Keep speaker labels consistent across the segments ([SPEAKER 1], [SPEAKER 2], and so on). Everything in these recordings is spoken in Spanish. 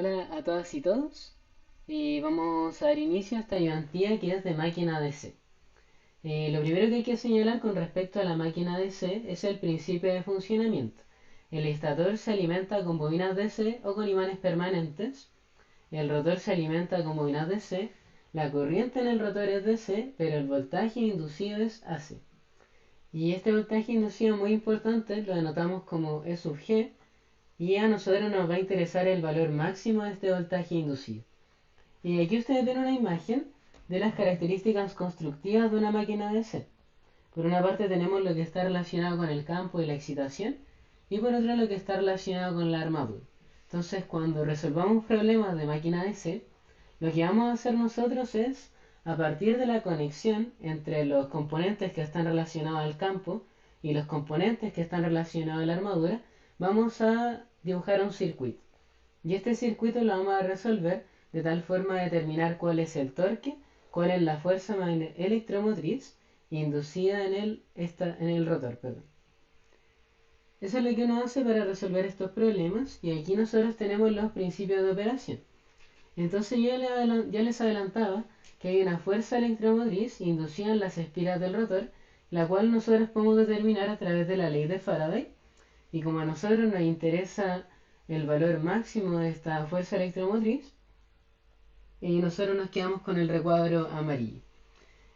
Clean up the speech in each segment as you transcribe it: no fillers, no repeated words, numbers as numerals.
[SPEAKER 1] Hola a todas y todos. Vamos a dar inicio a esta ayudantía que es de máquina DC. Lo primero que hay que señalar con respecto a la máquina DC es el principio de funcionamiento. El estator se alimenta con bobinas DC o con imanes permanentes. El rotor se alimenta con bobinas DC. La corriente en el rotor es DC, pero el voltaje inducido es AC. Y este voltaje inducido muy importante lo denotamos como E sub G, y a nosotros nos va a interesar el valor máximo de este voltaje inducido. Y aquí ustedes ven una imagen de las características constructivas de una máquina DC. Por una parte tenemos lo que está relacionado con el campo y la excitación, y por otra lo que está relacionado con la armadura. Entonces, cuando resolvamos problemas de máquina DC, lo que vamos a hacer nosotros es, a partir de la conexión entre los componentes que están relacionados al campo y los componentes que están relacionados a la armadura, vamos a dibujar un circuito. Y este circuito lo vamos a resolver de tal forma a determinar cuál es el torque, cuál es la fuerza electromotriz inducida en el rotor. Perdón. Eso es lo que uno hace para resolver estos problemas, y aquí nosotros tenemos los principios de operación. Entonces ya les adelantaba que hay una fuerza electromotriz inducida en las espiras del rotor, la cual nosotros podemos determinar a través de la ley de Faraday. Y como a nosotros nos interesa el valor máximo de esta fuerza electromotriz, y nosotros nos quedamos con el recuadro amarillo,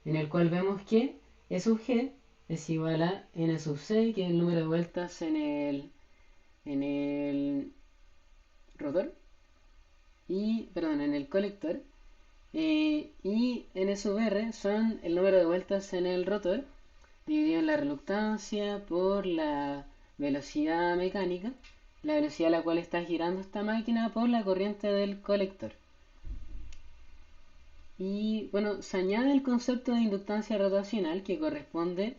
[SPEAKER 1] en el cual vemos que E sub G es igual a N sub C, que es el número de vueltas en el rotor, en el colector, y N sub R son el número de vueltas en el rotor, dividido en la reluctancia por la velocidad mecánica, la velocidad a la cual está girando esta máquina por la corriente del colector. Y bueno, se añade el concepto de inductancia rotacional, que corresponde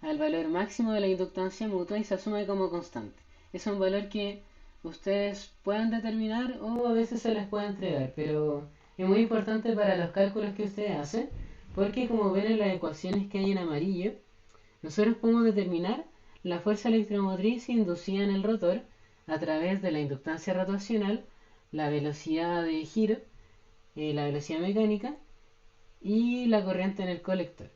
[SPEAKER 1] al valor máximo de la inductancia mutua y se asume como constante. Es un valor que ustedes pueden determinar o a veces se les puede entregar, pero es muy importante para los cálculos que ustedes hacen, porque como ven en las ecuaciones que hay en amarillo, nosotros podemos determinar la fuerza electromotriz inducida en el rotor a través de la inductancia rotacional, la velocidad de giro, la velocidad mecánica y la corriente en el colector.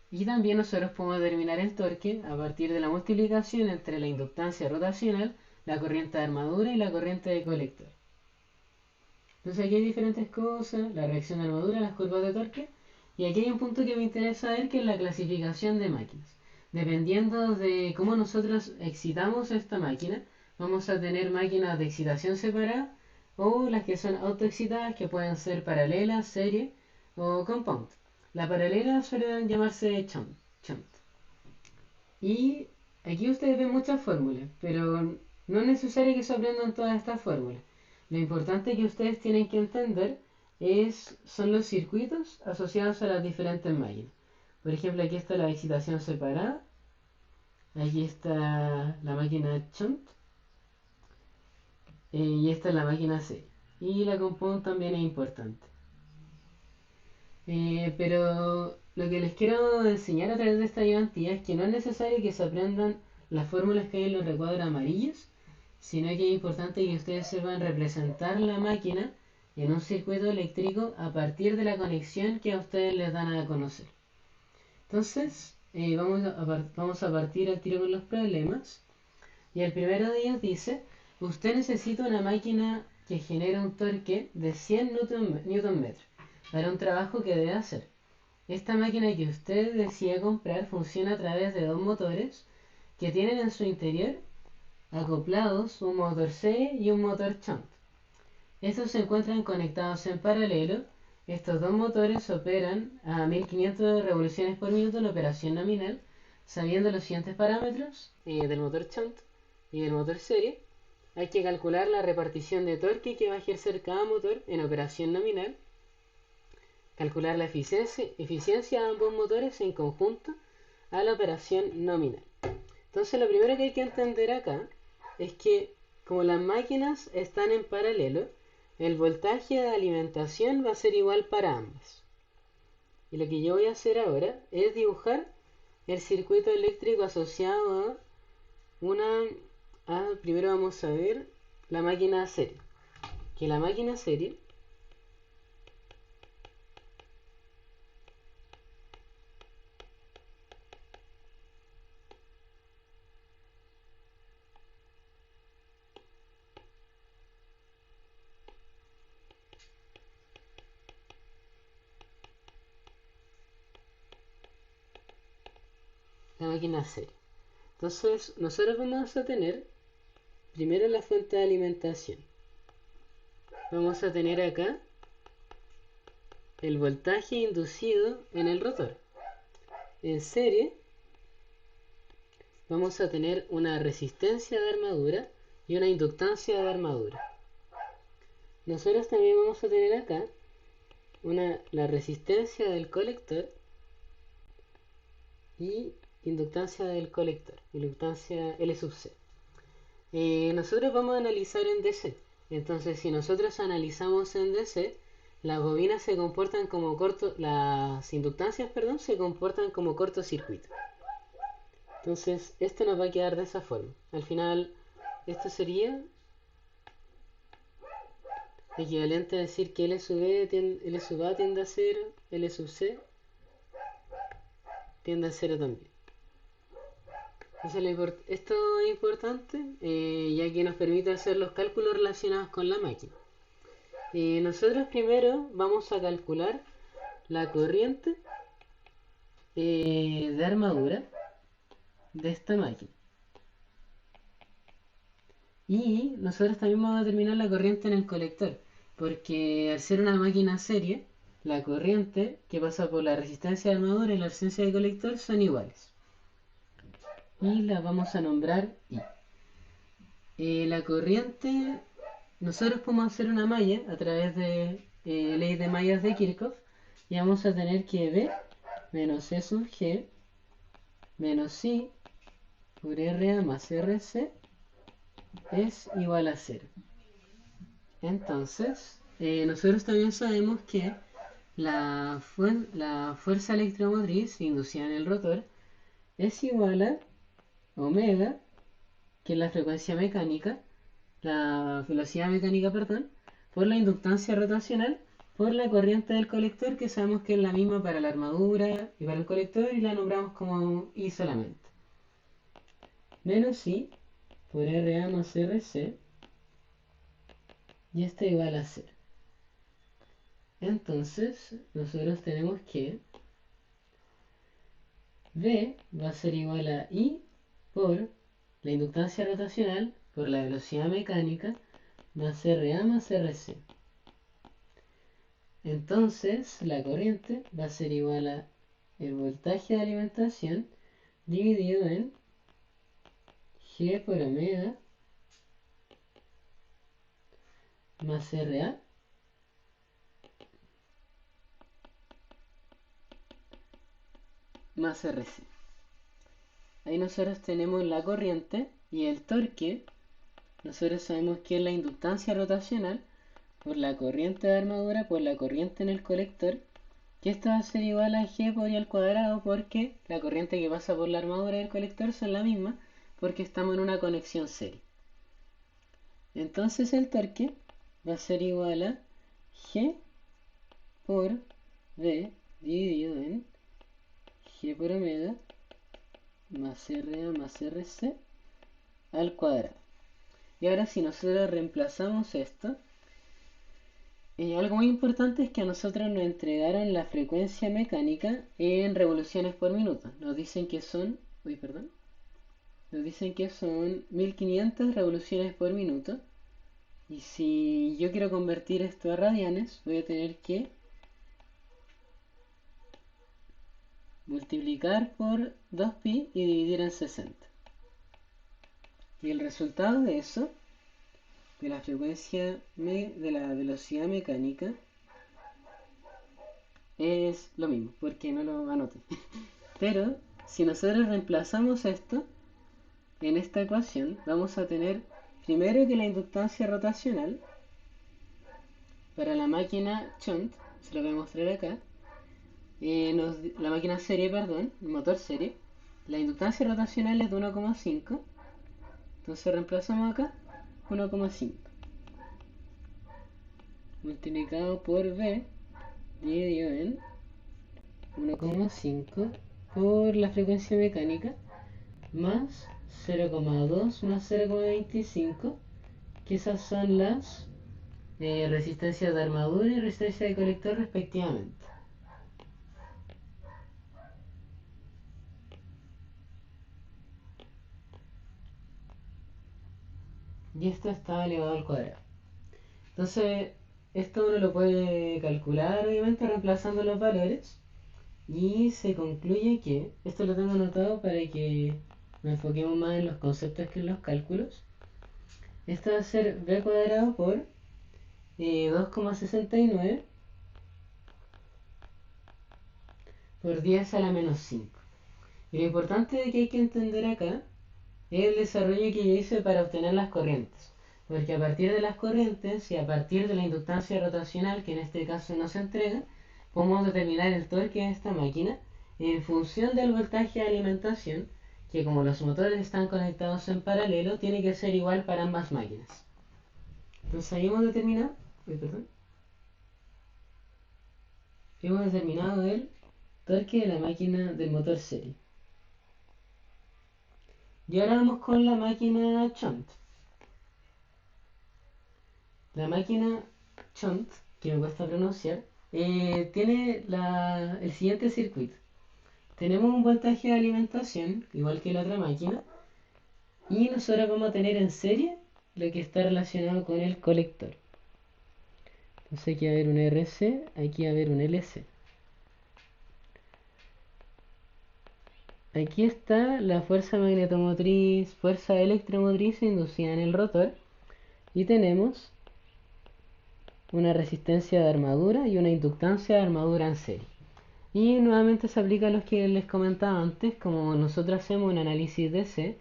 [SPEAKER 1] Y también nosotros podemos determinar el torque a partir de la multiplicación entre la inductancia rotacional, la corriente de armadura y la corriente de colector. Entonces aquí hay diferentes cosas, la reacción de armadura, las curvas de torque, y aquí hay un punto que me interesa ver, que es la clasificación de máquinas. Dependiendo de cómo nosotros excitamos esta máquina, vamos a tener máquinas de excitación separada o las que son autoexcitadas, que pueden ser paralelas, serie o compound. La paralela suele llamarse shunt. Y aquí ustedes ven muchas fórmulas, pero no es necesario que se aprendan todas estas fórmulas. Lo importante que ustedes tienen que entender son los circuitos asociados a las diferentes máquinas. Por ejemplo, aquí está la excitación separada, aquí está la máquina shunt, y esta es la máquina serie. Y la compound también es importante. Pero lo que les quiero enseñar a través de esta ayudantía es que no es necesario que se aprendan las fórmulas que hay en los recuadros amarillos, sino que es importante que ustedes sepan representar la máquina en un circuito eléctrico a partir de la conexión que a ustedes les dan a conocer. Entonces, vamos a partir al tiro con los problemas. Y el primero de ellos dice: usted necesita una máquina que genere un torque de 100 Nm para un trabajo que debe hacer. Esta máquina que usted decide comprar funciona a través de dos motores que tienen en su interior acoplados un motor serie y un motor shunt. Estos se encuentran conectados en paralelo. Estos dos motores operan a 1500 revoluciones por minuto en operación nominal. Sabiendo los siguientes parámetros del motor shunt y del motor serie, hay que calcular la repartición de torque que va a ejercer cada motor en operación nominal, calcular la eficiencia de ambos motores en conjunto a la operación nominal. Entonces lo primero que hay que entender acá es que, como las máquinas están en paralelo, el voltaje de alimentación va a ser igual para ambas. Y lo que yo voy a hacer ahora es dibujar el circuito eléctrico asociado primero vamos a ver la máquina serie. que la máquina serie Entonces, nosotros vamos a tener primero la fuente de alimentación. Vamos a tener acá el voltaje inducido en el rotor. En serie vamos a tener una resistencia de armadura y una inductancia de armadura. Nosotros también vamos a tener acá la resistencia del colector y inductancia del colector, inductancia L sub C. Nosotros vamos a analizar en DC. Entonces, si nosotros analizamos en DC, las bobinas se comportan como las inductancias, perdón, se comportan como cortocircuito. Entonces, esto nos va a quedar de esa forma. Al final, esto sería equivalente a decir que L sub A tiende a 0, L sub C tiende a 0 también. Entonces, esto es importante ya que nos permite hacer los cálculos relacionados con la máquina. Nosotros primero vamos a calcular la corriente de armadura de esta máquina. Y nosotros también vamos a determinar la corriente en el colector, porque al ser una máquina serie, la corriente que pasa por la resistencia de armadura y la resistencia de colector son iguales. Y la vamos a nombrar I. La corriente, nosotros podemos hacer una malla a través de ley de mallas de Kirchhoff, y vamos a tener que B menos E sub G menos I por RA más RC es igual a 0. Entonces, nosotros también sabemos que la fuerza electromotriz inducida en el rotor es igual a omega, que es la frecuencia mecánica, la velocidad mecánica, perdón, por la inductancia rotacional, por la corriente del colector, que sabemos que es la misma para la armadura y para el colector, y la nombramos como I solamente. Menos I por RA más RC, y esto igual a 0. Entonces, nosotros tenemos que V va a ser igual a I por la inductancia rotacional por la velocidad mecánica más RA más RC. Entonces, la corriente va a ser igual a el voltaje de alimentación dividido en G por omega más RA más RC. Ahí nosotros tenemos la corriente y el torque. Nosotros sabemos que es la inductancia rotacional por la corriente de armadura por la corriente en el colector, que esto va a ser igual a G por I al cuadrado, porque la corriente que pasa por la armadura y el colector son la misma, porque estamos en una conexión serie. Entonces el torque va a ser igual a G por V dividido en G por omega más RA más RC al cuadrado. Y ahora si nosotros reemplazamos esto, algo muy importante es que a nosotros nos entregaron la frecuencia mecánica en revoluciones por minuto. Nos dicen que son, nos dicen que son 1500 revoluciones por minuto. Y si yo quiero convertir esto a radianes, voy a tener que multiplicar por 2pi y dividir en 60. Y el resultado de eso, de la frecuencia de la velocidad mecánica, es lo mismo, porque no lo anoté. Pero si nosotros reemplazamos esto en esta ecuación, vamos a tener primero que la inductancia rotacional para la máquina shunt, se lo voy a mostrar acá, la máquina serie, perdón, el motor serie, la inductancia rotacional es de 1,5, entonces reemplazamos acá 1,5. multiplicado por V dividido en 1,5 por la frecuencia mecánica más 0,2 más 0,25, que esas son las resistencias de armadura y resistencia de colector respectivamente. Y esto está elevado al cuadrado. Entonces, esto uno lo puede calcular obviamente reemplazando los valores. Y se concluye que, esto lo tengo anotado para que nos enfoquemos más en los conceptos que en los cálculos. Esto va a ser b cuadrado por 2,69 por 10 a la menos 5. Y lo importante que hay que entender acá es el desarrollo que yo hice para obtener las corrientes. Porque a partir de las corrientes y a partir de la inductancia rotacional, que en este caso no se entrega, podemos determinar el torque de esta máquina en función del voltaje de alimentación, que como los motores están conectados en paralelo, tiene que ser igual para ambas máquinas. Entonces ahí hemos determinado el torque de la máquina del motor serie. Y ahora vamos con la máquina shunt. La máquina shunt, que me cuesta pronunciar, tiene el siguiente circuito. Tenemos un voltaje de alimentación, igual que la otra máquina, y nosotros vamos a tener en serie lo que está relacionado con el colector. Entonces aquí va a haber un RC, aquí va a haber un LC. Aquí está la fuerza magnetomotriz, fuerza electromotriz inducida en el rotor, y tenemos una resistencia de armadura y una inductancia de armadura en serie. Y nuevamente se aplica a los que les comentaba antes, como nosotros hacemos un análisis DC,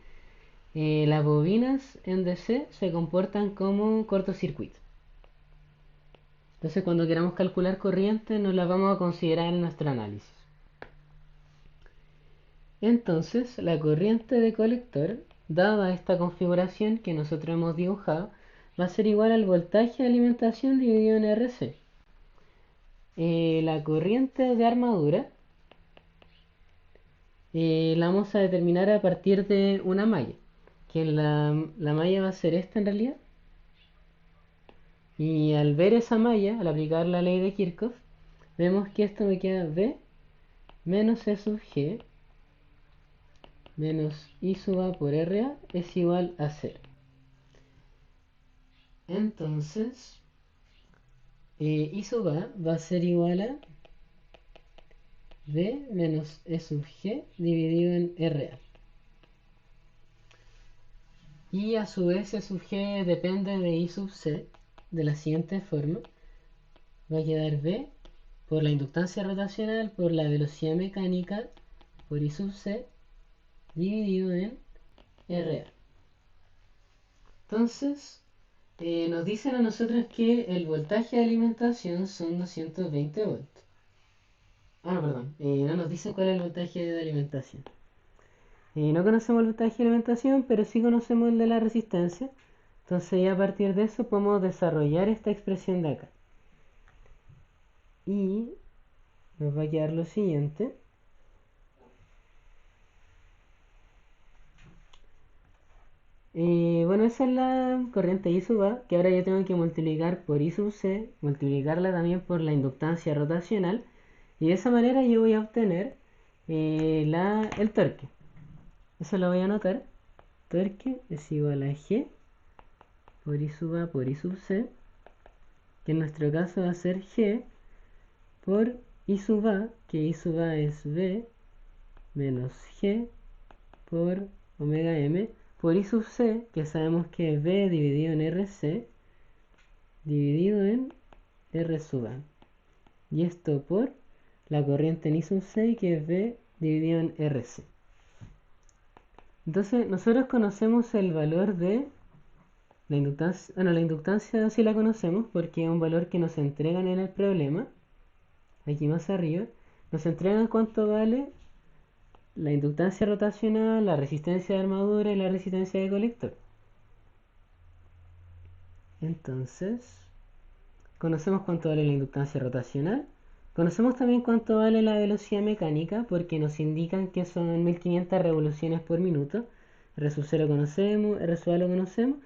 [SPEAKER 1] las bobinas en DC se comportan como cortocircuito. Entonces cuando queramos calcular corriente no las vamos a considerar en nuestro análisis. Entonces la corriente de colector, dada esta configuración que nosotros hemos dibujado, va a ser igual al voltaje de alimentación dividido en RC. La corriente de armadura la vamos a determinar a partir de una malla, que la malla va a ser esta en realidad. Y al ver esa malla, al aplicar la ley de Kirchhoff, vemos que esto me queda V menos E sub G menos I sub A por RA es igual a 0. Entonces, I sub A va a ser igual a V menos E sub G dividido en RA. Y a su vez E sub G depende de I sub C de la siguiente forma. Va a quedar V por la inductancia rotacional por la velocidad mecánica por I sub C dividido en RA. Entonces, nos dicen a nosotros que el voltaje de alimentación son 220 volts. No, perdón, no nos dicen cuál es el voltaje de alimentación. No conocemos el voltaje de alimentación, pero sí conocemos el de la resistencia. Entonces ya a partir de eso podemos desarrollar esta expresión de acá. Y nos va a quedar lo siguiente. Bueno, esa es la corriente I sub A, que ahora yo tengo que multiplicar por I sub C, multiplicarla también por la inductancia rotacional, y de esa manera yo voy a obtener el torque. Eso lo voy a anotar. Torque es igual a G por I sub A por I sub C, que en nuestro caso va a ser G por I sub A, que I sub A es V menos G por omega M, por I sub C, que sabemos que es V dividido en RC, dividido en R sub A. Y esto por la corriente en I sub C, que es V dividido en RC. Entonces, nosotros conocemos el valor de la inductancia. Bueno, la inductancia sí la conocemos porque es un valor que nos entregan en el problema. Aquí más arriba. Nos entregan cuánto vale la inductancia rotacional, la resistencia de armadura y la resistencia de colector. Entonces, conocemos cuánto vale la inductancia rotacional, conocemos también cuánto vale la velocidad mecánica porque nos indican que son 1500 revoluciones por minuto. R sub 0 conocemos, R sub A lo conocemos,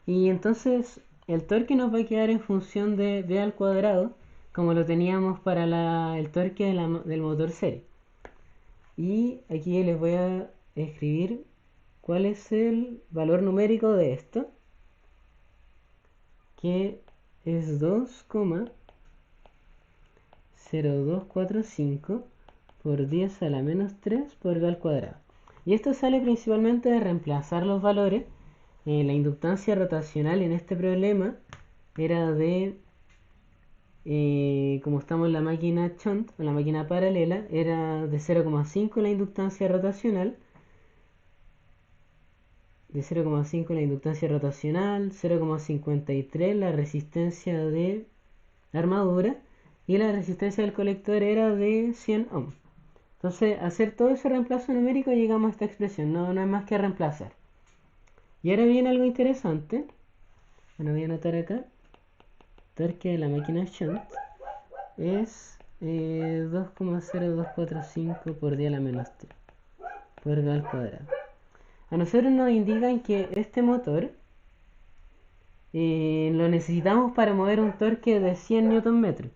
[SPEAKER 1] y entonces el torque nos va a quedar en función de V al cuadrado, como lo teníamos para el torque del motor serie. Y aquí les voy a escribir cuál es el valor numérico de esto, que es 2,0245 por 10 a la menos 3 por V al cuadrado. Y esto sale principalmente de reemplazar los valores. La inductancia rotacional en este problema era de, como estamos en la máquina shunt, en la máquina paralela, era de 0,5 la inductancia rotacional, de 0,5 la inductancia rotacional, 0,53 la resistencia de armadura, y la resistencia del colector era de 100 ohms. Entonces, hacer todo ese reemplazo numérico llegamos a esta expresión, no es más que reemplazar. Y ahora viene algo interesante. Bueno, voy a anotar acá. Torque de la máquina shunt es 2,0245 por 10 a la menos 3 por V al cuadrado. A nosotros nos indican que este motor lo necesitamos para mover un torque de 100 Nm.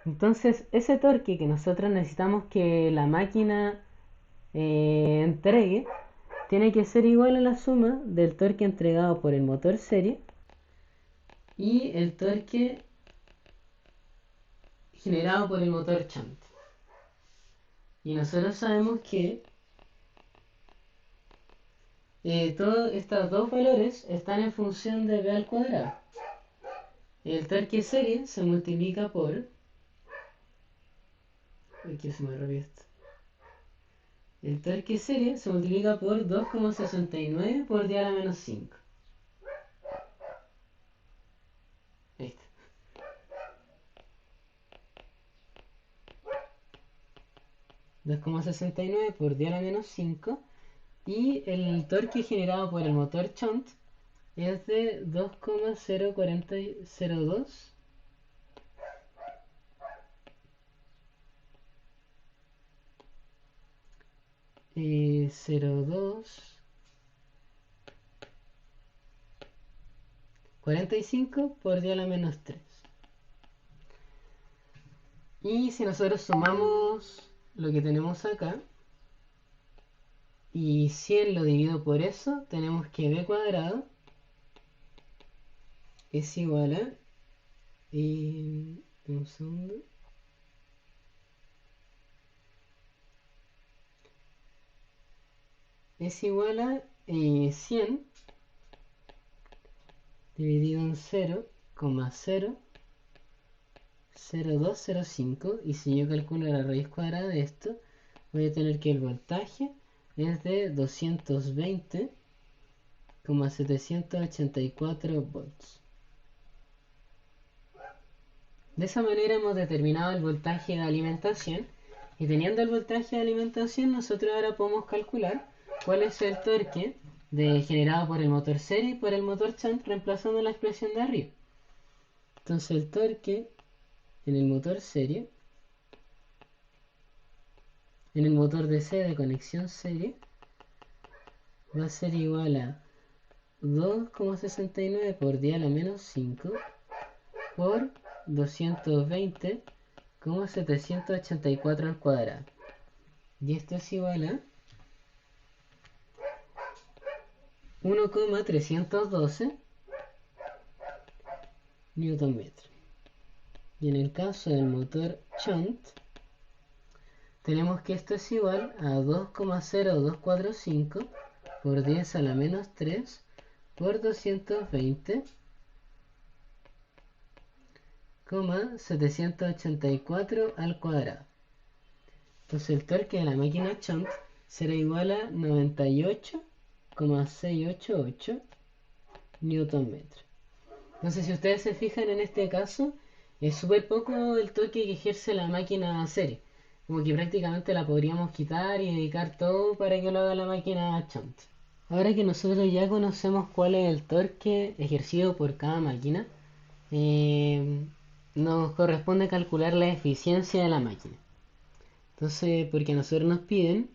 [SPEAKER 1] Entonces, ese torque que nosotros necesitamos que la máquina entregue tiene que ser igual a la suma del torque entregado por el motor serie y el torque generado por el motor shunt. Y nosotros sabemos que todos estos dos valores están en función de V al cuadrado. El torque serie se multiplica por... Aquí se me rompió esto. El torque serie se multiplica por 2,69 por 10 a la menos 5. Ahí está. 2,69 por 10 a la menos 5. Y el torque generado por el motor shunt es de 2,0402 02 45 por 10 a la menos 3. Y si nosotros sumamos lo que tenemos acá y 100 lo divido por eso, tenemos que b cuadrado es igual a... un segundo. Es igual a 100 dividido en 0,00205, y si yo calculo la raíz cuadrada de esto, voy a tener que el voltaje es de 220,784 volts. De esa manera hemos determinado el voltaje de alimentación, y teniendo el voltaje de alimentación nosotros ahora podemos calcular cuál es el torque generado por el motor serie y por el motor shunt, reemplazando la expresión de arriba. Entonces el torque en el motor serie, en el motor DC de conexión serie, va a ser igual a 2,69 por 10 a la menos 5 por 220,784 al cuadrado. Y esto es igual a 1,312 Nm. Y en el caso del motor shunt, tenemos que esto es igual a 2,0245 por 10 a la menos 3 por 220,784 al cuadrado. Entonces el torque de la máquina shunt será igual a 98,688 Nm. Entonces, si ustedes se fijan en este caso, es súper poco el torque que ejerce la máquina serie. Como que prácticamente la podríamos quitar y dedicar todo para que lo haga la máquina shunt. Ahora que nosotros ya conocemos cuál es el torque ejercido por cada máquina, eh, nos corresponde calcular la eficiencia de la máquina. Entonces, porque a nosotros nos piden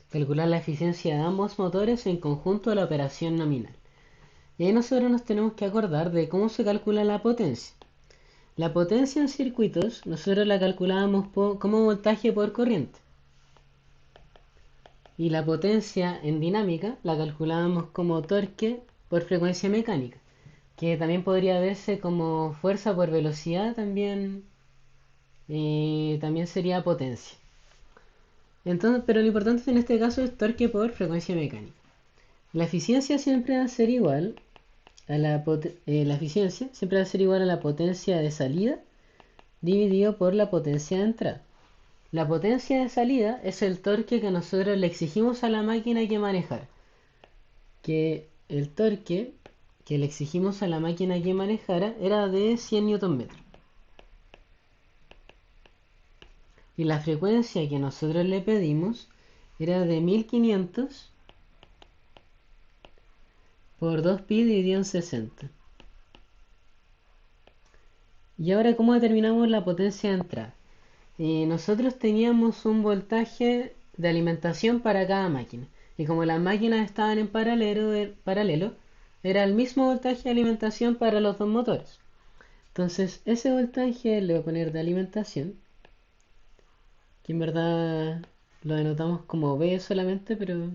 [SPEAKER 1] calcular la eficiencia de ambos motores en conjunto de la operación nominal. Y ahí nosotros nos tenemos que acordar de cómo se calcula la potencia. La potencia en circuitos nosotros la calculábamos como voltaje por corriente. Y la potencia en dinámica la calculábamos como torque por frecuencia mecánica, que también podría verse como fuerza por velocidad, también sería potencia. Entonces, pero lo importante en este caso es torque por frecuencia mecánica. La eficiencia siempre va a ser igual la eficiencia siempre va a ser igual a la potencia de salida dividido por la potencia de entrada. La potencia de salida es el torque que nosotros le exigimos a la máquina que manejar. Que el torque que le exigimos a la máquina que manejara era de 100 Nm. Y la frecuencia que nosotros le pedimos era de 1500 por 2pi dividido en 60. Y ahora, ¿cómo determinamos la potencia de entrada? Nosotros teníamos un voltaje de alimentación para cada máquina. Y como las máquinas estaban en paralelo, era el mismo voltaje de alimentación para los dos motores. Entonces, ese voltaje le voy a poner de alimentación, que en verdad lo denotamos como B solamente, pero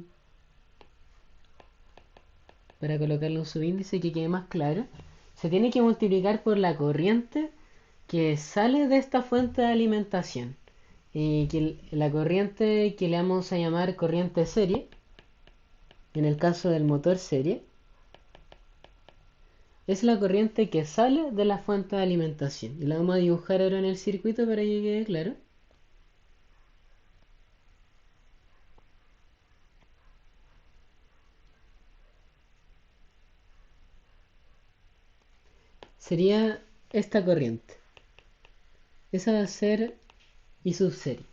[SPEAKER 1] para colocarle un subíndice y que quede más claro, se tiene que multiplicar por la corriente que sale de esta fuente de alimentación. Y que la corriente que le vamos a llamar corriente serie, en el caso del motor serie, es la corriente que sale de la fuente de alimentación. Y la vamos a dibujar ahora en el circuito para que quede claro. Sería esta corriente. Esa va a ser I sub serie.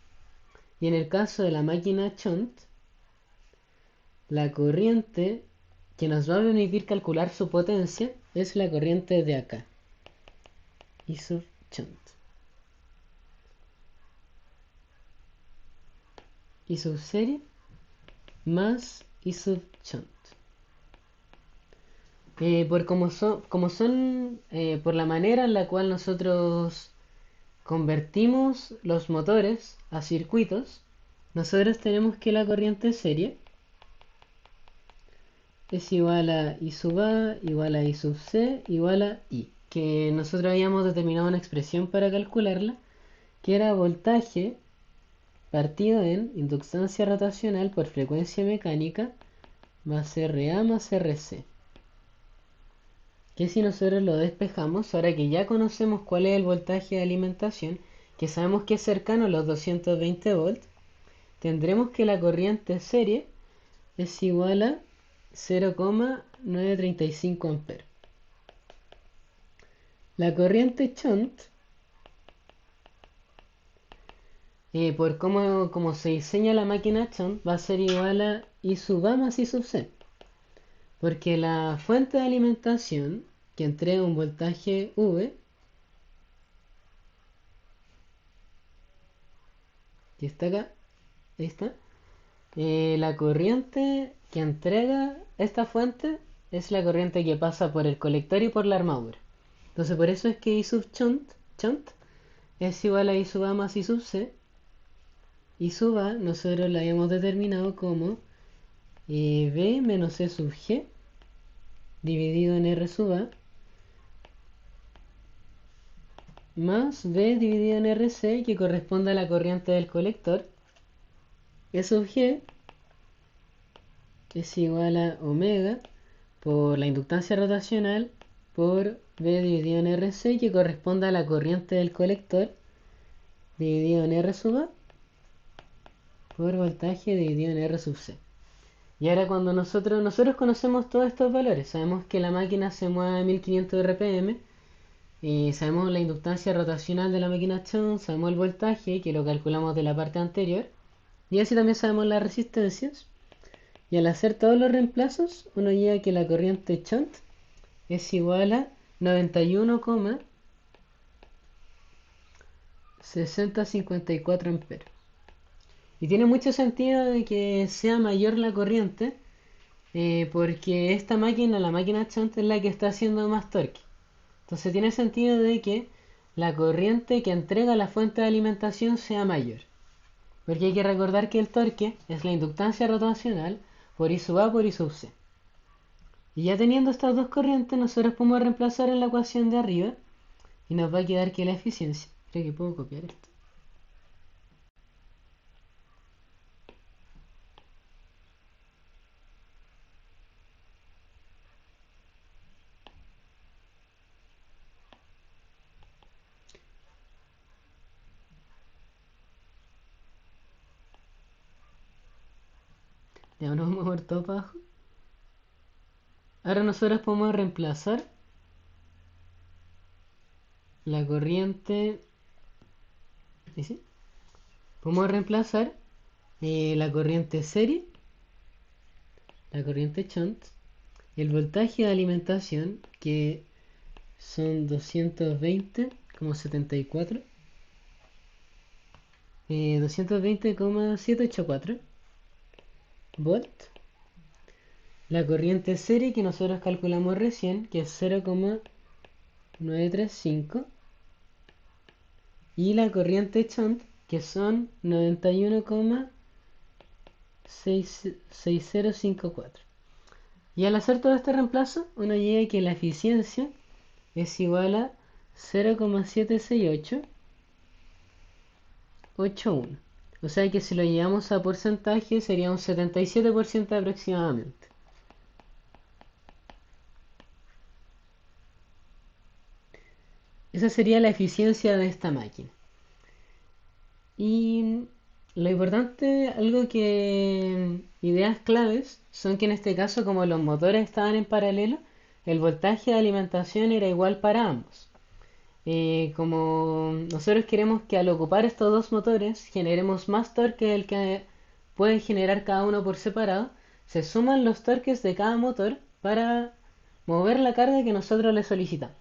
[SPEAKER 1] Y en el caso de la máquina shunt, la corriente que nos va a permitir calcular su potencia es la corriente de acá, I sub shunt. I sub serie más I sub shunt. Por la manera en la cual nosotros convertimos los motores a circuitos, nosotros tenemos que la corriente serie es igual a I sub A, igual a I sub C, igual a I, que nosotros habíamos determinado una expresión para calcularla, que era voltaje partido en inductancia rotacional por frecuencia mecánica más RA más RC. Que si nosotros lo despejamos, ahora que ya conocemos cuál es el voltaje de alimentación, que sabemos que es cercano a los 220 volts, tendremos que la corriente serie es igual a 0,935 amperes. La corriente shunt, por cómo se diseña la máquina shunt, va a ser igual a I sub A más I sub C. Porque la fuente de alimentación que entrega un voltaje V, que está acá, ahí está, la corriente que entrega esta fuente es la corriente que pasa por el colector y por la armadura. Entonces por eso es que I sub shunt es igual a I sub A más I sub C. I sub A nosotros la habíamos determinado como B menos E sub G dividido en R sub A más B dividido en RC, que corresponde a la corriente del colector. E sub G es igual a omega por la inductancia rotacional por B dividido en RC, que corresponde a la corriente del colector dividido en R sub A por voltaje dividido en R sub C. Y ahora cuando nosotros conocemos todos estos valores, sabemos que la máquina se mueve a 1500 RPM, y sabemos la inductancia rotacional de la máquina shunt, sabemos el voltaje, que lo calculamos de la parte anterior, Y así también sabemos las resistencias. Y al hacer todos los reemplazos, uno llega a que la corriente shunt es igual a 91,6054 amperes. Y tiene mucho sentido de que sea mayor la corriente, porque esta máquina, la máquina shunt, es la que está haciendo más torque. Entonces tiene sentido de que la corriente que entrega la fuente de alimentación sea mayor. Porque hay que recordar que el torque es la inductancia rotacional por I sub A por I sub C. Y ya teniendo estas dos corrientes, nosotros podemos reemplazar en la ecuación de arriba y nos va a quedar que la eficiencia. Creo que puedo copiar esto. Ya nos vamos a mover todo para abajo. Ahora nosotros podemos reemplazar la corriente. ¿Sí? Podemos reemplazar la corriente serie, la corriente shunt, el voltaje de alimentación, que son 220,74, 220,784 volt. La corriente serie que nosotros calculamos recién, que es 0,935. Y la corriente shunt, que son 91,6054. Y al hacer todo este reemplazo, uno llega a que la eficiencia es igual a 0,76881. O sea que si lo llevamos a porcentaje sería un 77% aproximadamente. Esa sería la eficiencia de esta máquina. Y lo importante, algo que ideas claves son que en este caso, como los motores estaban en paralelo, el voltaje de alimentación era igual para ambos. Como nosotros queremos que al ocupar estos dos motores generemos más torque del que puede generar cada uno por separado, se suman los torques de cada motor para mover la carga que nosotros le solicitamos.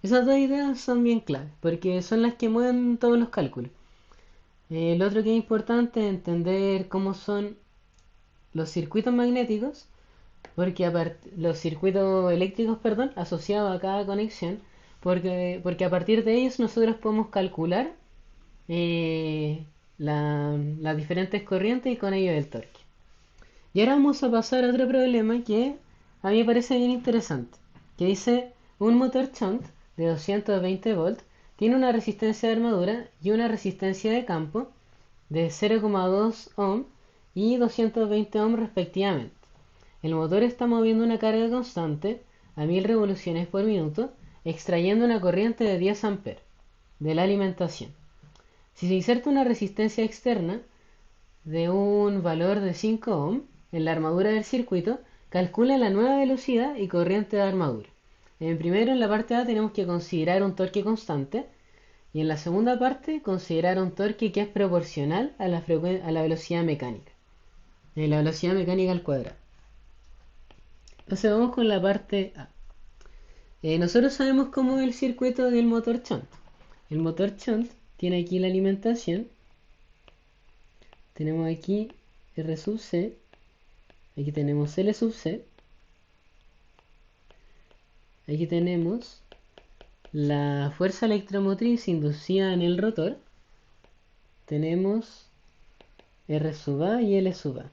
[SPEAKER 1] Esas dos ideas son bien claves, porque son las que mueven todos los cálculos. Lo otro que es importante es entender cómo son los circuitos magnéticos, porque los circuitos eléctricos, perdón, asociados a cada conexión, porque a partir de ellos nosotros podemos calcular eh, las diferentes corrientes y con ello el torque. Y ahora vamos a pasar a otro problema que a mí me parece bien interesante, que dice un motor shunt de 220 volts tiene una resistencia de armadura y una resistencia de campo de 0,2 ohm y 220 ohm respectivamente. El motor está moviendo una carga constante a 1000 revoluciones por minuto, extrayendo una corriente de 10 amperes de la alimentación. Si se inserta una resistencia externa de un valor de 5 ohm en la armadura del circuito, calcula la nueva velocidad y corriente de armadura. Primero, en la parte A tenemos que considerar un torque constante y en la segunda parte considerar un torque que es proporcional a la velocidad mecánica. La velocidad mecánica al cuadrado. Entonces vamos con la parte A. Nosotros sabemos cómo es el circuito del motor shunt. El motor shunt tiene aquí la alimentación. Tenemos aquí R sub C. Aquí tenemos L sub C. Aquí tenemos la fuerza electromotriz inducida en el rotor. Tenemos R sub A y L sub A.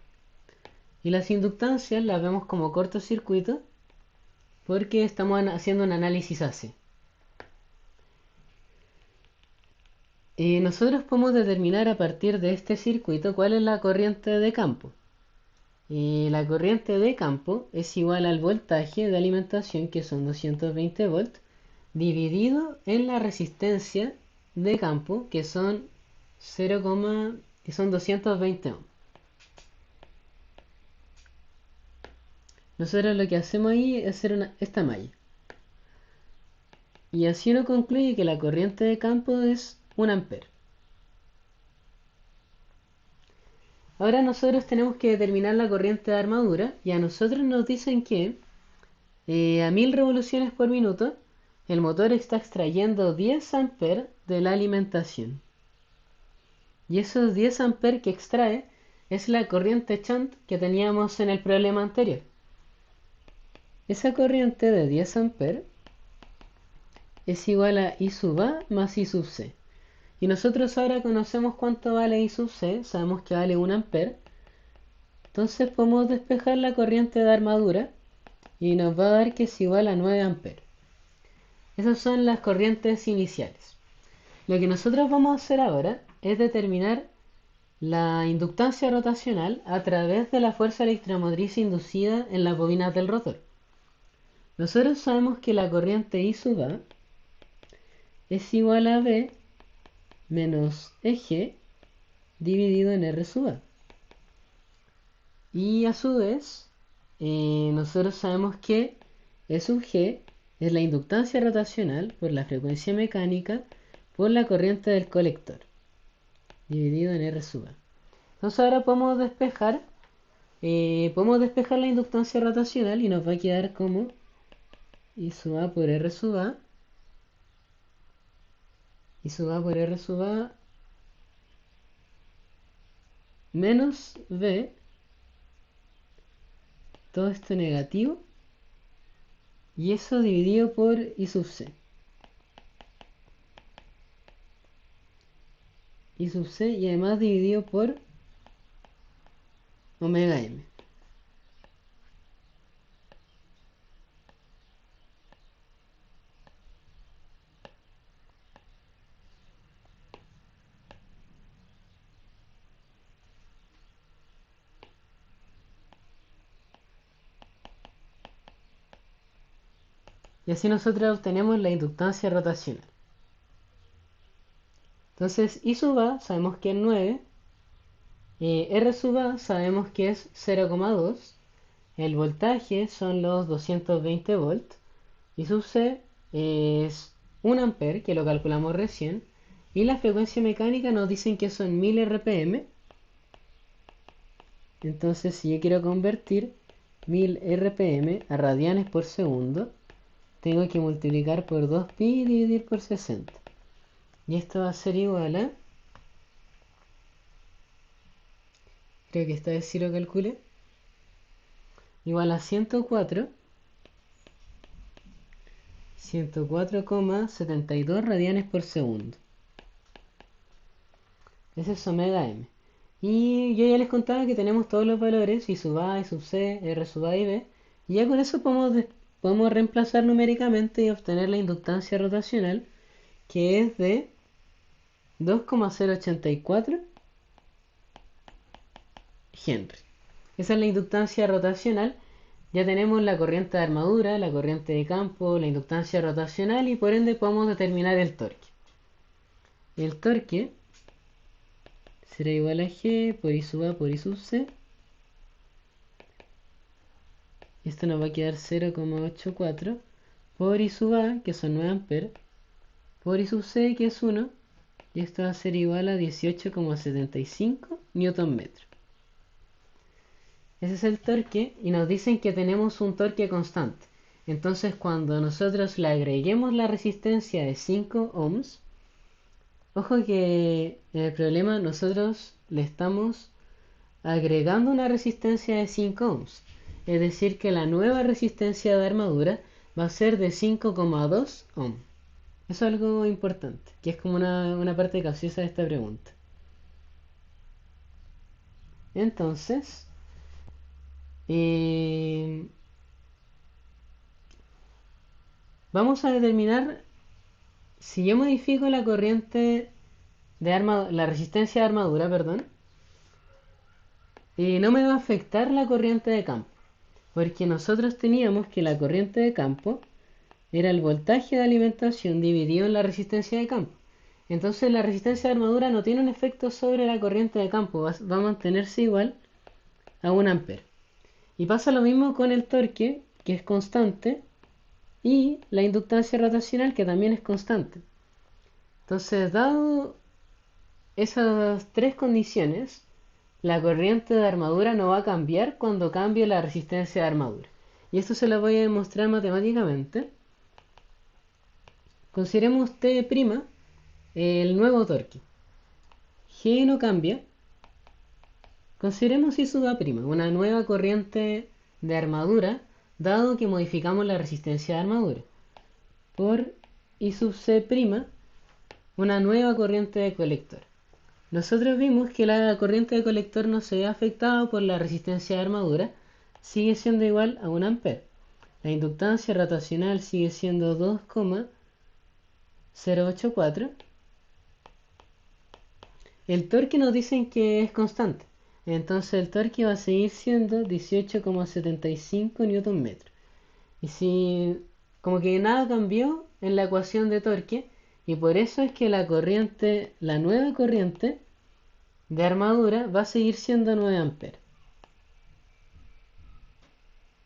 [SPEAKER 1] Y las inductancias las vemos como cortocircuito porque estamos haciendo un análisis AC. Nosotros podemos determinar a partir de este circuito cuál es la corriente de campo. La corriente de campo es igual al voltaje de alimentación, que son 220 volts, dividido en la resistencia de campo, que son 220 ohms. Nosotros lo que hacemos ahí es hacer esta malla. Y así uno concluye que la corriente de campo es 1 ampere. Ahora nosotros tenemos que determinar la corriente de armadura y a nosotros nos dicen que a 1000 revoluciones por minuto el motor está extrayendo 10 amperes de la alimentación. Y esos 10 amperes que extrae es la corriente shunt que teníamos en el problema anterior. Esa corriente de 10 amperes es igual a I sub A más I sub C. Y nosotros ahora conocemos cuánto vale I sub C, sabemos que vale 1 ampere. Entonces podemos despejar la corriente de armadura y nos va a dar que es igual a 9 amperes. Esas son las corrientes iniciales. Lo que nosotros vamos a hacer ahora es determinar la inductancia rotacional a través de la fuerza electromotriz inducida en las bobinas del rotor. Nosotros sabemos que la corriente I sub A es igual a B menos EG dividido en R sub A. Y a su vez, nosotros sabemos que E sub G es la inductancia rotacional por la frecuencia mecánica por la corriente del colector, dividido en R sub A. Entonces ahora podemos despejar la inductancia rotacional y nos va a quedar como I sub A por R sub A, I sub A por R sub A menos B, todo esto negativo, y eso dividido por I sub C. I sub C y además dividido por omega m. Y así nosotros obtenemos la inductancia rotacional. Entonces I sub A sabemos que es 9, R sub A sabemos que es 0,2, el voltaje son los 220 volts, I sub C es 1 ampere, que lo calculamos recién, y la frecuencia mecánica nos dicen que son 1000 RPM. Entonces si yo quiero convertir 1000 RPM a radianes por segundo, tengo que multiplicar por 2pi y dividir por 60. Y esto va a ser igual a... Creo que esta vez sí lo calculé. Igual a 104,72 radianes por segundo. Ese es omega m. Y yo ya les contaba que tenemos todos los valores, I sub A, I sub C, R sub A y B. Y ya con eso podemos reemplazar numéricamente y obtener la inductancia rotacional, que es de 2,084 Henry. Esa es la inductancia rotacional. Ya tenemos la corriente de armadura, la corriente de campo, la inductancia rotacional y por ende podemos determinar el torque. El torque será igual a G por I sub A por I sub C. Esto nos va a quedar 0,84 por I sub A, que son 9 amperes, por I sub C, que es 1, y esto va a ser igual a 18,75 newton metro. Ese es el torque y nos dicen que tenemos un torque constante. Entonces cuando nosotros le agreguemos la resistencia de 5 ohms, ojo que en el problema nosotros le estamos agregando una resistencia de 5 ohms. Es decir que la nueva resistencia de armadura va a ser de 5,2 ohms. Eso es algo importante, que es como una parte capciosa de esta pregunta. Entonces, vamos a determinar si yo modifico la corriente de la resistencia de armadura, perdón, no me va a afectar la corriente de campo, porque nosotros teníamos que la corriente de campo era el voltaje de alimentación dividido en la resistencia de campo. Entonces la resistencia de armadura no tiene un efecto sobre la corriente de campo, va a mantenerse igual a 1 ampere. Y pasa lo mismo con el torque, que es constante, y la inductancia rotacional, que también es constante. Entonces, dado esas tres condiciones, la corriente de armadura no va a cambiar cuando cambie la resistencia de armadura. Y esto se lo voy a demostrar matemáticamente. Consideremos T', el nuevo torque. G no cambia. Consideremos I sub A', una nueva corriente de armadura, dado que modificamos la resistencia de armadura. Por I sub C', una nueva corriente de colector. Nosotros vimos que la corriente de colector no se ve afectada por la resistencia de armadura, sigue siendo igual a 1 ampere. La inductancia rotacional sigue siendo 2,084. El torque nos dicen que es constante, entonces el torque va a seguir siendo 18,75 Nm. Y si como que nada cambió en la ecuación de torque, y por eso es que la nueva corriente de armadura va a seguir siendo 9 amperes.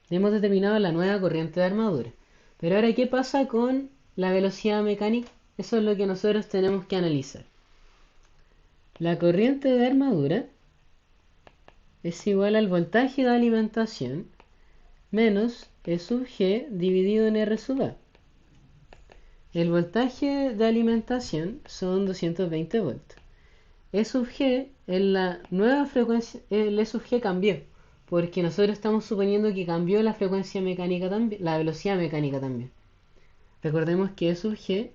[SPEAKER 1] Hemos determinado la nueva corriente de armadura. Pero ahora, ¿qué pasa con la velocidad mecánica? Eso es lo que nosotros tenemos que analizar. La corriente de armadura es igual al voltaje de alimentación menos E sub G dividido en R sub A. El voltaje de alimentación son 220 volts. E sub G en la nueva frecuencia, el E sub G cambió, porque nosotros estamos suponiendo que cambió la frecuencia mecánica también, la velocidad mecánica también. Recordemos que E sub G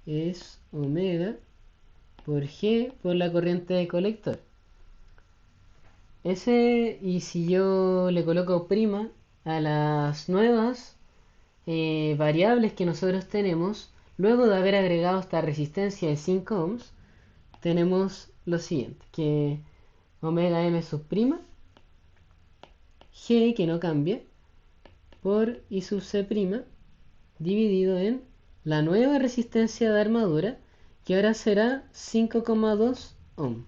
[SPEAKER 1] es omega por G por la corriente de colector. Y si yo le coloco prima a las nuevas variables que nosotros tenemos, luego de haber agregado esta resistencia de 5 ohms, tenemos lo siguiente, que omega m sub prima, G que no cambia, por I sub C prima, dividido en la nueva resistencia de armadura, que ahora será 5,2 ohm.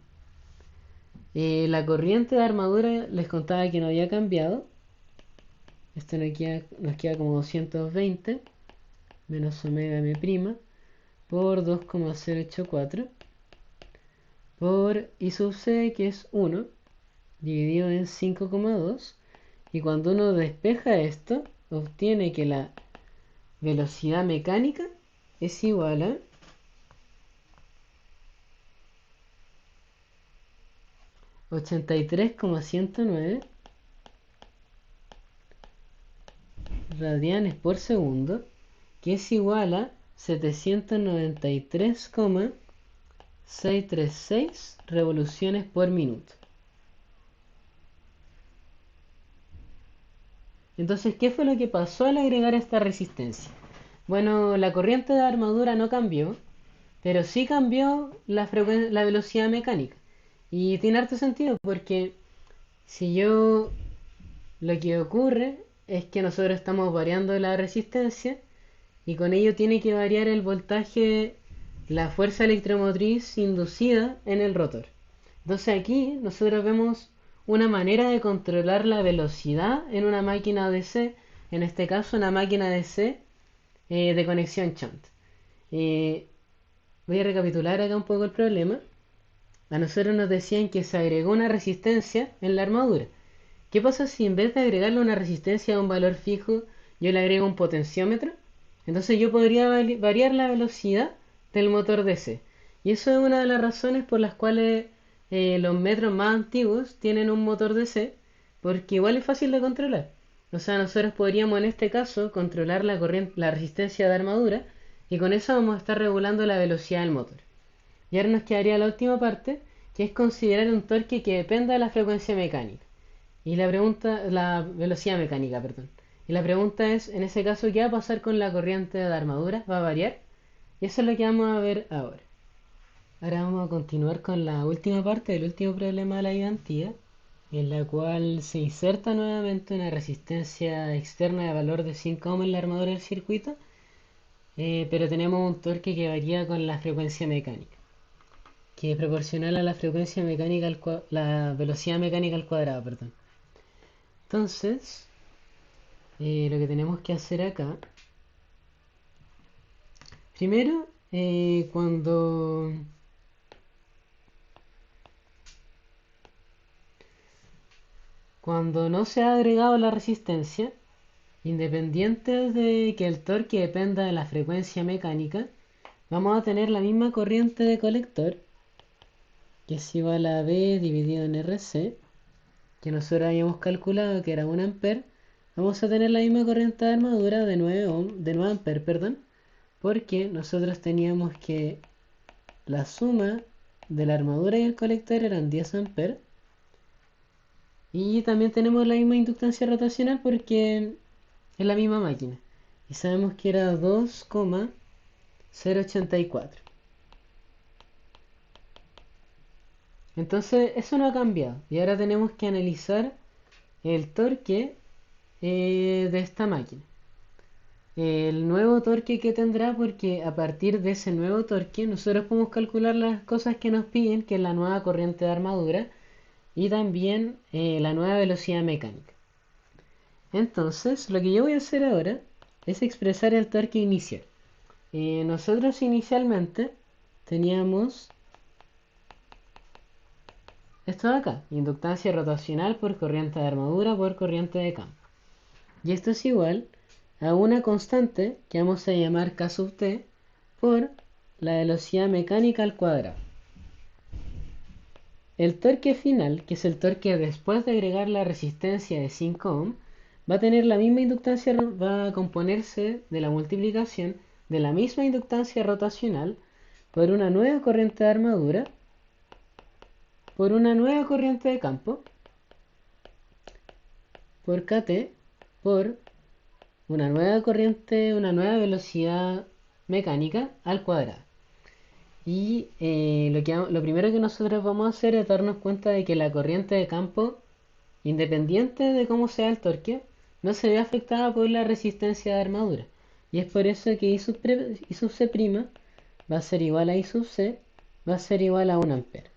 [SPEAKER 1] La corriente de armadura les contaba que no había cambiado. Esto nos queda como 220 menos omega m' por 2,084 por I sub C, que es 1, dividido en 5,2. Y cuando uno despeja esto, obtiene que la velocidad mecánica es igual a 83,109 radianes por segundo, que es igual a 793,636 revoluciones por minuto. Entonces, ¿qué fue lo que pasó al agregar esta resistencia? Bueno, la corriente de armadura no cambió, pero sí cambió la velocidad mecánica. Y tiene harto sentido porque si yo lo que ocurre es que nosotros estamos variando la resistencia y con ello tiene que variar el voltaje, la fuerza electromotriz inducida en el rotor. Entonces aquí nosotros vemos una manera de controlar la velocidad en una máquina DC, en este caso una máquina DC de conexión shunt. Voy a recapitular acá un poco el problema. A nosotros nos decían que se agregó una resistencia en la armadura. ¿Qué pasa si en vez de agregarle una resistencia a un valor fijo, yo le agrego un potenciómetro? Entonces yo podría variar la velocidad del motor DC. Y eso es una de las razones por las cuales los metros más antiguos tienen un motor DC, porque igual es fácil de controlar. O sea, nosotros podríamos en este caso controlar la resistencia de armadura y con eso vamos a estar regulando la velocidad del motor. Y ahora nos quedaría la última parte, que es considerar un torque que dependa de la frecuencia mecánica. Y la velocidad mecánica, perdón. Y la pregunta es, en ese caso, ¿qué va a pasar con la corriente de armadura? ¿Va a variar? Y eso es lo que vamos a ver ahora. Ahora vamos a continuar con la última parte del último problema de la ayudantía, en la cual se inserta nuevamente una resistencia externa de valor de 5 ohm en la armadura del circuito, pero tenemos un torque que varía con la frecuencia mecánica, que es proporcional a la frecuencia mecánica la velocidad mecánica al cuadrado, perdón. Entonces, lo que tenemos que hacer acá, primero, cuando Cuando no se ha agregado la resistencia, independiente de que el torque dependa de la frecuencia mecánica, vamos a tener la misma corriente de colector, que es igual a B dividido en RC, que nosotros habíamos calculado que era 1 amper. Vamos a tener la misma corriente de armadura de 9 amper, perdón, porque nosotros teníamos que la suma de la armadura y el colector eran 10 amperes. Y también tenemos la misma inductancia rotacional porque es la misma máquina. Y sabemos que era 2,084. Entonces eso no ha cambiado. Y ahora tenemos que analizar el torque de esta máquina. El nuevo torque que tendrá, porque a partir de ese nuevo torque nosotros podemos calcular las cosas que nos piden, que es la nueva corriente de armadura y también la nueva velocidad mecánica. Entonces, lo que yo voy a hacer ahora es expresar el torque inicial. Nosotros inicialmente teníamos esto de acá, inductancia rotacional por corriente de armadura por corriente de campo. Y esto es igual a una constante que vamos a llamar K sub t por la velocidad mecánica al cuadrado. El torque final, que es el torque después de agregar la resistencia de 5 ohm, va a tener la misma inductancia, va a componerse de la multiplicación de la misma inductancia rotacional por una nueva corriente de armadura por una nueva corriente de campo por Kt por una nueva corriente, una nueva velocidad mecánica al cuadrado. Y lo primero que nosotros vamos a hacer es darnos cuenta de que la corriente de campo, independiente de cómo sea el torque, no se ve afectada por la resistencia de armadura. Y es por eso que I sub C' va a ser igual a I sub C, va a ser igual a 1 ampere.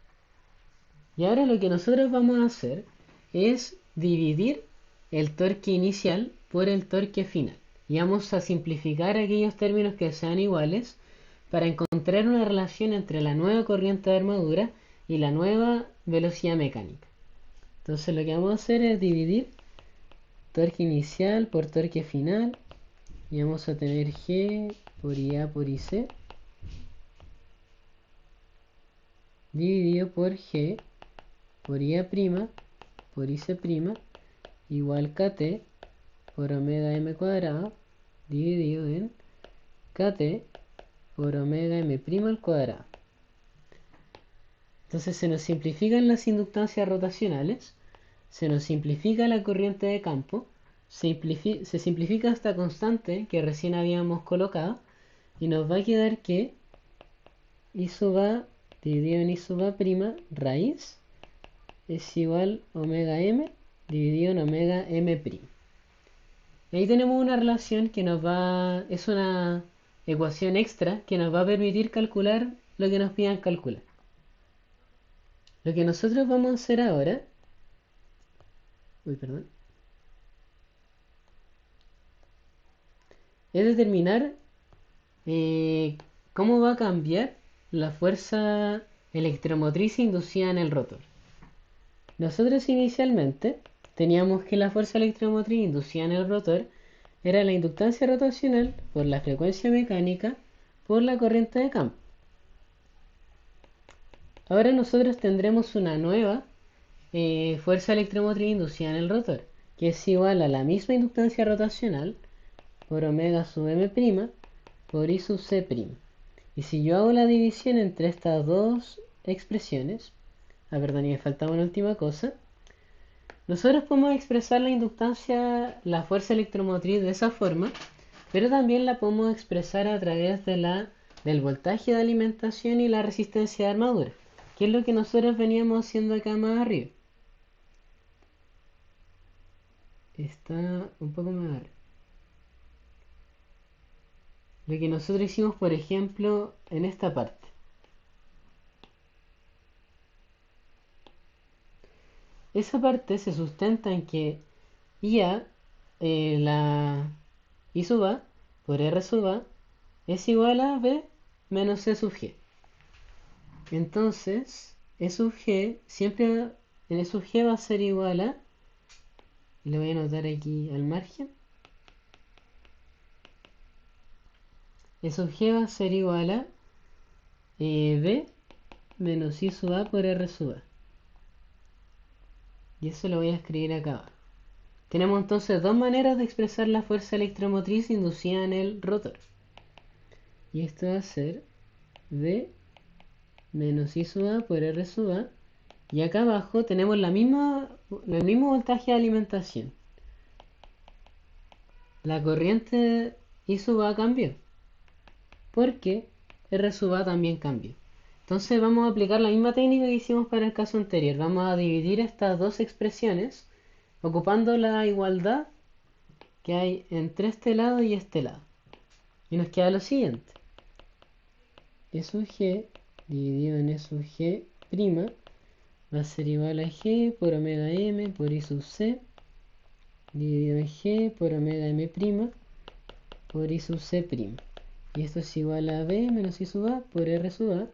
[SPEAKER 1] Y ahora lo que nosotros vamos a hacer es dividir el torque inicial por el torque final. Y vamos a simplificar aquellos términos que sean iguales para encontrar una relación entre la nueva corriente de armadura y la nueva velocidad mecánica. Entonces lo que vamos a hacer es dividir torque inicial por torque final y vamos a tener G por IA por IC dividido por G por IA' por IC' igual KT por omega m cuadrado dividido en KT por omega m' al cuadrado. Entonces se nos simplifican las inductancias rotacionales, se nos simplifica la corriente de campo, se simplifica esta constante que recién habíamos colocado y nos va a quedar que I sub A dividido en I sub A' raíz es igual a omega m dividido en omega m'. Ahí tenemos una relación que es una ecuación extra que nos va a permitir calcular lo que nos pidan calcular. Lo que nosotros vamos a hacer ahora, es determinar cómo va a cambiar la fuerza electromotriz inducida en el rotor. Nosotros inicialmente teníamos que la fuerza electromotriz inducida en el rotor era la inductancia rotacional por la frecuencia mecánica por la corriente de campo. Ahora nosotros tendremos una nueva fuerza electromotriz inducida en el rotor, que es igual a la misma inductancia rotacional por omega sub m' por I sub C'. Y si yo hago la división entre estas dos expresiones, perdón, y me faltaba una última cosa, nosotros podemos expresar la inductancia, la fuerza electromotriz de esa forma, pero también la podemos expresar a través del voltaje de alimentación y la resistencia de armadura, que es lo que nosotros veníamos haciendo acá más arriba. Está un poco más arriba. Lo que nosotros hicimos, por ejemplo, en esta parte. Esa parte se sustenta en que IA, la I sub A por R sub A es igual a B menos E sub G. Entonces, E sub G siempre en E sub G va a ser igual a y lo voy a anotar aquí al margen. E sub g va a ser igual a B menos I sub A por R sub A. Y eso lo voy a escribir acá. Tenemos entonces dos maneras de expresar la fuerza electromotriz inducida en el rotor. Y esto va a ser B menos I sub A por R sub A. Y acá abajo tenemos el mismo voltaje de alimentación. La corriente I sub A cambió, porque R sub A también cambió. Entonces vamos a aplicar la misma técnica que hicimos para el caso anterior. Vamos a dividir estas dos expresiones ocupando la igualdad que hay entre este lado y este lado. Y nos queda lo siguiente. E sub g dividido en E sub g' va a ser igual a g por omega m por I sub c dividido en g por omega m' por I sub c'. Y esto es igual a b menos I sub a por R sub a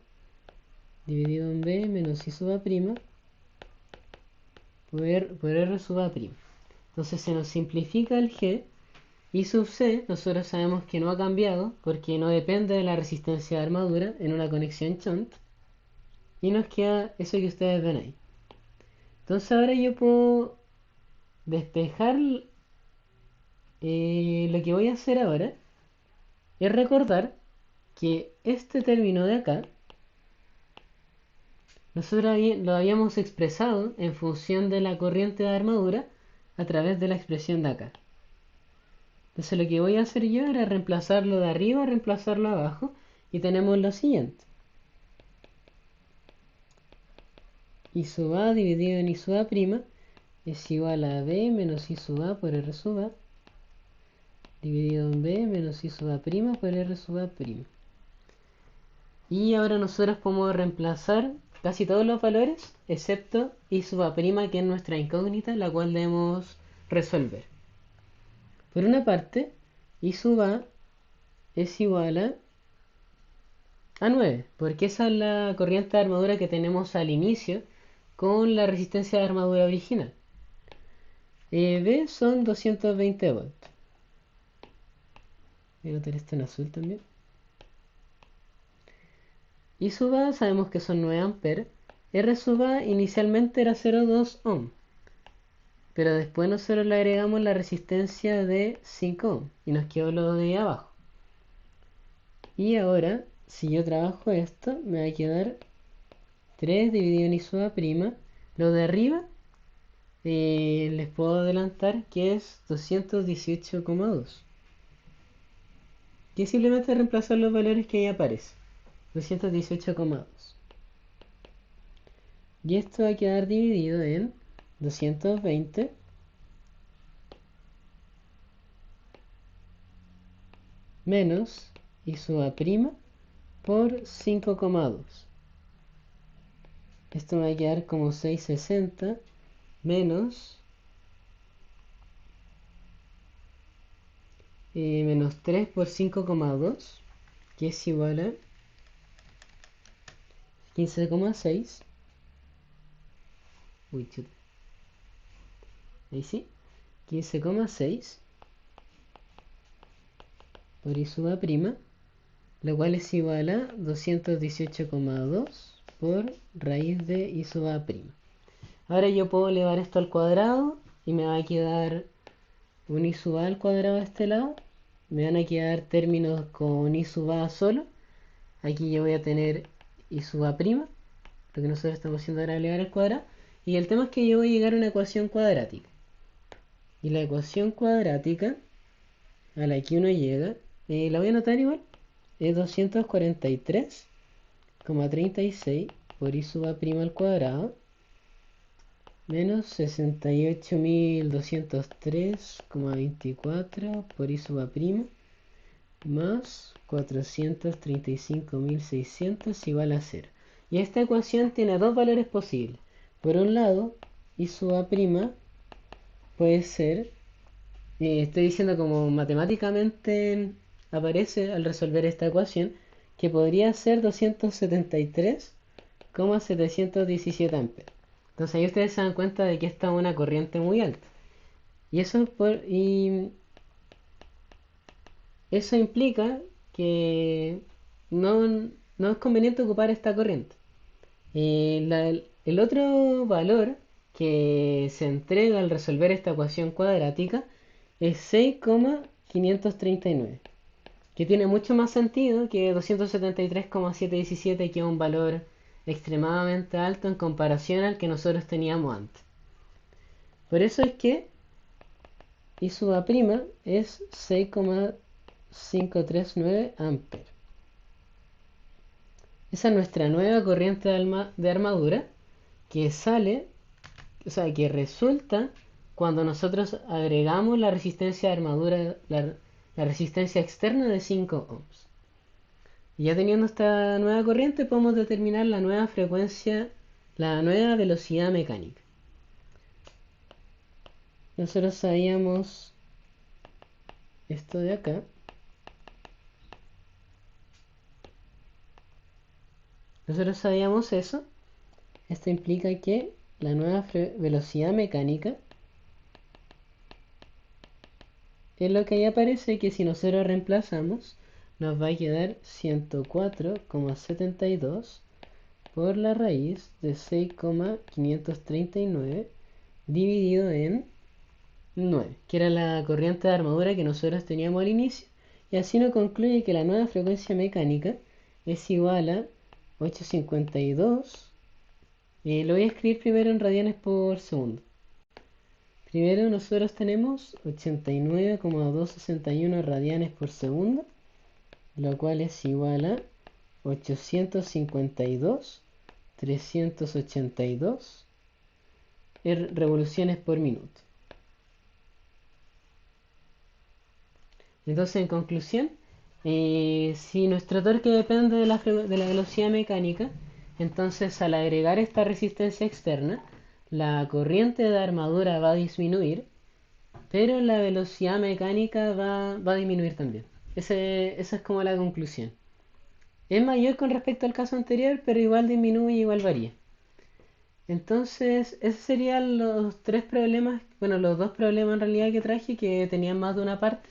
[SPEAKER 1] dividido en b menos I sub a' por R sub a'. Entonces se nos simplifica el g. I sub c, nosotros sabemos que no ha cambiado porque no depende de la resistencia de armadura en una conexión shunt. Y nos queda eso que ustedes ven ahí. Entonces ahora yo puedo despejar. Lo que voy a hacer ahora es recordar que este término de acá nosotros lo habíamos expresado en función de la corriente de armadura a través de la expresión de acá. Entonces lo que voy a hacer yo era reemplazarlo de arriba, reemplazarlo abajo, y tenemos lo siguiente. I sub A dividido en I sub A' es igual a B menos I sub A por R sub A dividido en B menos I sub A' por R sub A'. Y ahora nosotros podemos reemplazar casi todos los valores, excepto I sub A', que es nuestra incógnita, la cual debemos resolver. Por una parte, I sub A es igual a 9, porque esa es la corriente de armadura que tenemos al inicio con la resistencia de armadura original. B son 220 volts. Voy a anotar esto en azul también. I sub A sabemos que son 9 amperes. R sub A inicialmente era 0,2 ohm. Pero después nosotros le agregamos la resistencia de 5 ohm. Y nos quedó lo de abajo. Y ahora, si yo trabajo esto, me va a quedar 3 dividido en I sub A'. Lo de arriba, les puedo adelantar que es 218,2. Que es simplemente reemplazar los valores que ahí aparecen. 218,2. Y esto va a quedar dividido en 220 menos I sub A' por 5,2. Esto me va a quedar como 660 menos 3 por 5,2, que es igual a 15,6. Uy, chuta. Ahí sí. 15,6 por I sub A', lo cual es igual a 218,2 por raíz de I sub A'. Ahora yo puedo elevar esto al cuadrado y me va a quedar un I sub A al cuadrado de este lado. Me van a quedar términos con I sub A solo. Aquí yo voy a tener I sub A', lo que nosotros estamos haciendo ahora es elevar al cuadrado. Y el tema es que yo voy a llegar a una ecuación cuadrática. Y la ecuación cuadrática a la que uno llega, la voy a anotar igual, es 243,36 por I sub A' al cuadrado menos 68.203,24 por I sub A' más 435.600 igual a 0. Y esta ecuación tiene dos valores posibles. Por un lado, I sub A' puede ser, estoy diciendo como matemáticamente aparece al resolver esta ecuación, que podría ser 273,717 amperes. Entonces ahí ustedes se dan cuenta de que esta es una corriente muy alta. Y eso implica que no, no es conveniente ocupar esta corriente. El otro valor que se entrega al resolver esta ecuación cuadrática es 6,539, que tiene mucho más sentido que 273,717, que es un valor extremadamente alto en comparación al que nosotros teníamos antes. Por eso es que I sub A' es 6,539 amperes. Esa es nuestra nueva corriente de armadura que sale, o sea, que resulta cuando nosotros agregamos la resistencia de armadura, la resistencia externa de 5 ohms. Y ya teniendo esta nueva corriente podemos determinar la nueva frecuencia, la nueva velocidad mecánica. Nosotros sabíamos esto de acá. Nosotros sabíamos eso. Esto implica que la nueva velocidad mecánica es lo que ahí aparece, que si nosotros reemplazamos nos va a quedar 104,72 por la raíz de 6,539 dividido en 9, que era la corriente de armadura que nosotros teníamos al inicio, y así nos concluye que la nueva frecuencia mecánica es igual a 852. Lo voy a escribir primero en radianes por segundo. Primero nosotros tenemos 89,261 radianes por segundo, lo cual es igual a 852,382 revoluciones por minuto. Entonces, en conclusión, si nuestro torque depende de la velocidad mecánica, entonces al agregar esta resistencia externa, la corriente de armadura va a disminuir, pero la velocidad mecánica va a disminuir también. Esa es como la conclusión. Es mayor con respecto al caso anterior, pero igual disminuye, igual varía. Entonces, esos serían los tres problemas, bueno, los dos problemas en realidad que traje, que tenían más de una parte.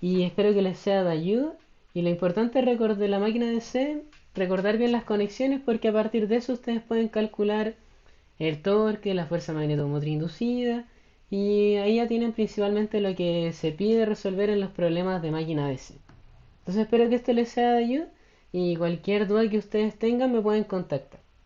[SPEAKER 1] Y espero que les sea de ayuda. Y lo importante es de la máquina de C, recordar bien las conexiones, porque a partir de eso ustedes pueden calcular el torque, la fuerza magnético-motriz inducida, y ahí ya tienen principalmente lo que se pide resolver en los problemas de máquina de C. Entonces espero que esto les sea de ayuda, y cualquier duda que ustedes tengan me pueden contactar.